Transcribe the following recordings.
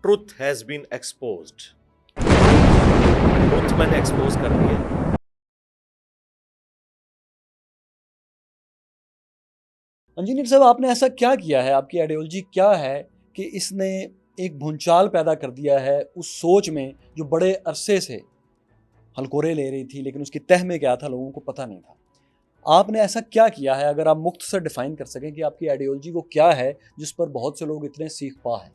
truth has been exposed. truth میں نے expose کر دیا. انجینئر صاحب، آپ نے ایسا کیا کیا ہے، آپ کی آئیڈیالوجی کیا ہے کہ اس نے ایک بھونچال پیدا کر دیا ہے اس سوچ میں جو بڑے عرصے سے ہلکورے لے رہی تھی، لیکن اس کی تہ میں کیا تھا لوگوں کو پتہ نہیں تھا. آپ نے ایسا کیا کیا ہے؟ اگر آپ مختصر ڈیفائن کر سکیں کہ آپ کی آئیڈیالوجی وہ کیا ہے جس پر بہت سے لوگ اتنے سیخ پا ہیں.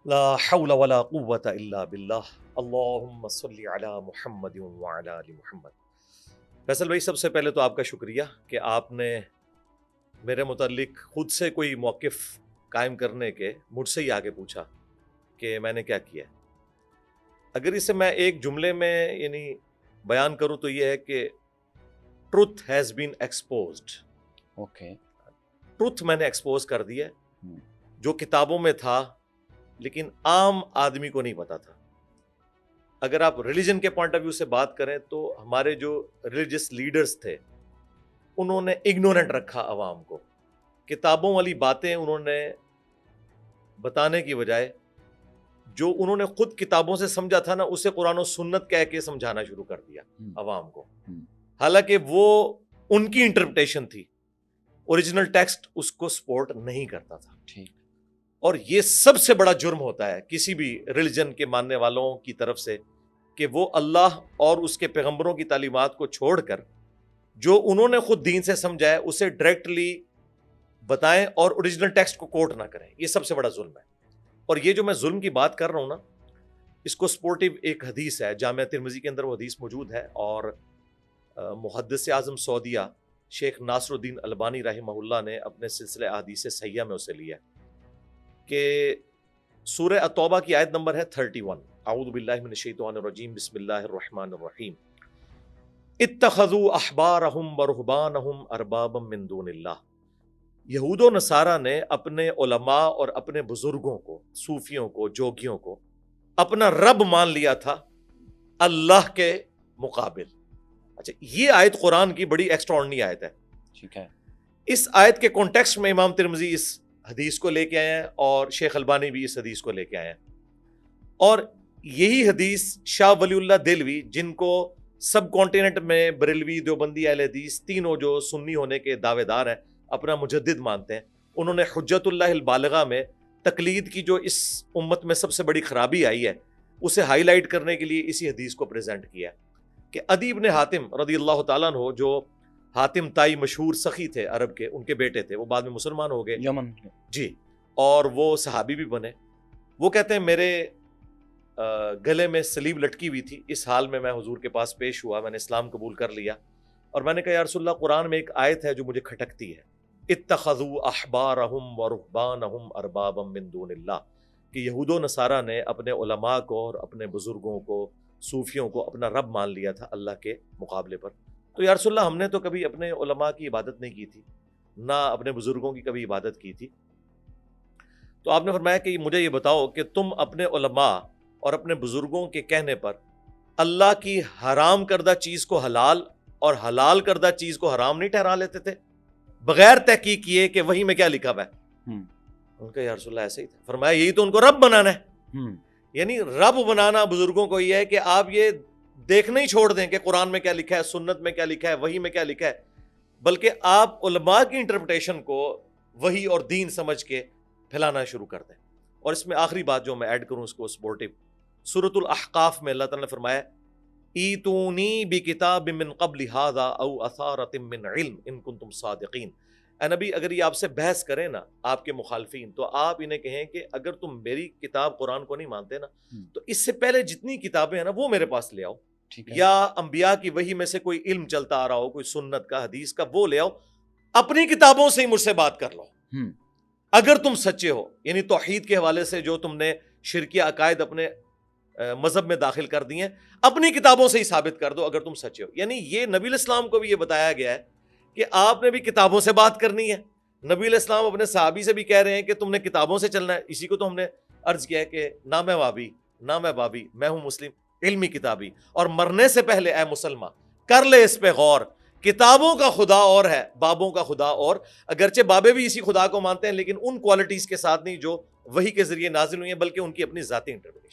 لا حول ولا قوة الا باللہ. اللہم صلی علی محمد وعلی آل محمد. فیصل بھائی، سب سے پہلے تو آپ کا شکریہ کہ آپ نے میرے متعلق خود سے کوئی موقف قائم کرنے کے مجھ سے ہی آگے پوچھا کہ میں نے کیا کیا. اگر اسے میں ایک جملے میں بیان کروں تو یہ ہے کہ truth has been exposed. Okay, truth میں نے ایکسپوز کر دیا جو کتابوں میں تھا لیکن عام آدمی کو نہیں پتا تھا. اگر آپ ریلیجن کے پوائنٹ آف ویو سے بات کریں تو ہمارے جو ریلیجس لیڈرز تھے انہوں نے اگنورنٹ رکھا عوام کو. کتابوں والی باتیں انہوں نے بتانے کی بجائے جو انہوں نے خود کتابوں سے سمجھا تھا نا، اسے قرآن و سنت کہہ کے سمجھانا شروع کر دیا عوام کو. حالانکہ وہ ان کی انٹرپریٹیشن تھی، اوریجنل ٹیکسٹ اس کو سپورٹ نہیں کرتا تھا. اور یہ سب سے بڑا جرم ہوتا ہے کسی بھی ریلیجن کے ماننے والوں کی طرف سے کہ وہ اللہ اور اس کے پیغمبروں کی تعلیمات کو چھوڑ کر جو انہوں نے خود دین سے سمجھا ہے اسے ڈائریکٹلی بتائیں اور اوریجنل ٹیکسٹ کو کوٹ نہ کریں. یہ سب سے بڑا ظلم ہے. اور یہ جو میں ظلم کی بات کر رہا ہوں نا، اس کو سپورٹیو ایک حدیث ہے، جامعہ ترمذی کے اندر وہ حدیث موجود ہے، اور محدث اعظم سعودیہ شیخ ناصر الدین البانی رحمہ اللہ نے اپنے سلسلہ احادیث صحیحہ میں اسے لیا کہ سورہ التوبہ کی آیت نمبر ہے 31. اعوذ باللہ من الشیطان الرجیم، بسم اللہ الرحمن الرحیم. اتخذوا احبارہم ورہبانہم اربابا من دون اللہ. یہود و نصارہ نے اپنے علماء اور اپنے بزرگوں کو، صوفیوں کو، جوگیوں کو اپنا رب مان لیا تھا اللہ کے مقابل. اچھا، یہ آیت قرآن کی بڑی ایکسٹراڈنری آیت ہے. ٹھیک ہے، اس آیت کے کانٹیکسٹ میں امام ترمذی اس حدیث کو لے کے آئے ہیں اور شیخ البانی بھی اس حدیث کو لے کے آئے ہیں. اور یہی حدیث شاہ ولی اللہ دہلوی، جن کو سب کانٹیننٹ میں بریلوی، دیوبندی، اہل حدیث تینوں جو سنی ہونے کے دعوے دار ہیں، اپنا مجدد مانتے ہیں، انہوں نے حجت اللہ البالغہ میں تقلید کی جو اس امت میں سب سے بڑی خرابی آئی ہے اسے ہائی لائٹ کرنے کے لیے اسی حدیث کو پریزنٹ کیا کہ عدی بن حاتم رضی اللہ تعالیٰ عنہ، جو حاتم تائی مشہور سخی تھے عرب کے، ان کے بیٹے تھے، وہ بعد میں مسلمان ہو گئے، یمن کے. جی، اور وہ صحابی بھی بنے. وہ کہتے ہیں میرے گلے میں سلیب لٹکی ہوئی تھی، اس حال میں حضور کے پاس پیش ہوا، میں نے اسلام قبول کر لیا اور میں نے کہا یا رسول اللہ، قرآن میں ایک آیت ہے جو مجھے کھٹکتی ہے، اتخذوا احبارہم ورہبانہم اربابا من دون اللہ، کہ یہود و نصارہ نے اپنے علماء کو اور اپنے بزرگوں کو، صوفیوں کو اپنا رب مان لیا تھا اللہ کے مقابلے پر. تو یا رسول اللہ، ہم نے تو کبھی اپنے علماء کی عبادت نہیں کی تھی، نہ اپنے بزرگوں کی کبھی عبادت کی تھی. تو آپ نے فرمایا کہ مجھے یہ بتاؤ کہ تم اپنے علماء اور اپنے بزرگوں کے کہنے پر اللہ کی حرام کردہ چیز کو حلال اور حلال کردہ چیز کو حرام نہیں ٹھہرا لیتے تھے بغیر تحقیق کیے کہ وحی میں کیا لکھا ہوا ہے؟ ان کا یا رسول اللہ ایسے ہی تھا. فرمایا یہی تو ان کو رب بنانا ہے. یعنی رب بنانا بزرگوں کو یہ ہے کہ آپ یہ دیکھنا ہی چھوڑ دیں کہ قرآن میں کیا لکھا ہے، سنت میں کیا لکھا ہے، وحی میں کیا لکھا ہے، بلکہ آپ علماء کی انٹرپریٹیشن کو وحی اور دین سمجھ کے پھیلانا شروع کر دیں. اور اس میں آخری بات جو میں ایڈ کروں اس کو سپورٹیو، سورۃ الاحقاف میں اللہ تعالیٰ نے فرمایا ایتونی بکتاب من قبل ھذا او اثارۃ من علم ان کنتم صادقین. اے نبی، اگر یہ آپ سے بحث کریں نا آپ کے مخالفین، تو آپ انہیں کہیں کہ اگر تم میری کتاب قرآن کو نہیں مانتے نا تو اس سے پہلے جتنی کتابیں ہیں نا وہ میرے پاس لے آؤ، یا انبیاء کی وحی میں سے کوئی علم چلتا آ رہا ہو، کوئی سنت کا، حدیث کا، وہ لے آؤ، اپنی کتابوں سے ہی مجھ سے بات کر لو اگر تم سچے ہو. یعنی توحید کے حوالے سے جو تم نے شرکیہ عقائد اپنے مذہب میں داخل کر دی ہیں، اپنی کتابوں سے ہی ثابت کر دو اگر تم سچے ہو. یعنی یہ نبی علیہ السلام کو بھی یہ بتایا گیا ہے کہ آپ نے بھی کتابوں سے بات کرنی ہے. نبی علیہ السلام اپنے صحابی سے بھی کہہ رہے ہیں کہ تم نے کتابوں سے چلنا ہے. اسی کو تو ہم نے عرض کیا ہے کہ نہ میں وابی نہ میں بابی، میں ہوں مسلم علمی کتابی، اور مرنے سے پہلے اے مسلمان کر لے اس پہ غور کتابوں کا خدا اور ہے، بابوں کا خدا اور، اگرچہ بابے بھی اسی خدا کو مانتے ہیں لیکن ان کوالٹیز کے ساتھ نہیں جو وحی کے ذریعے نازل ہوئی ہیں، بلکہ ان کی اپنی ذاتی انٹرپریٹیشن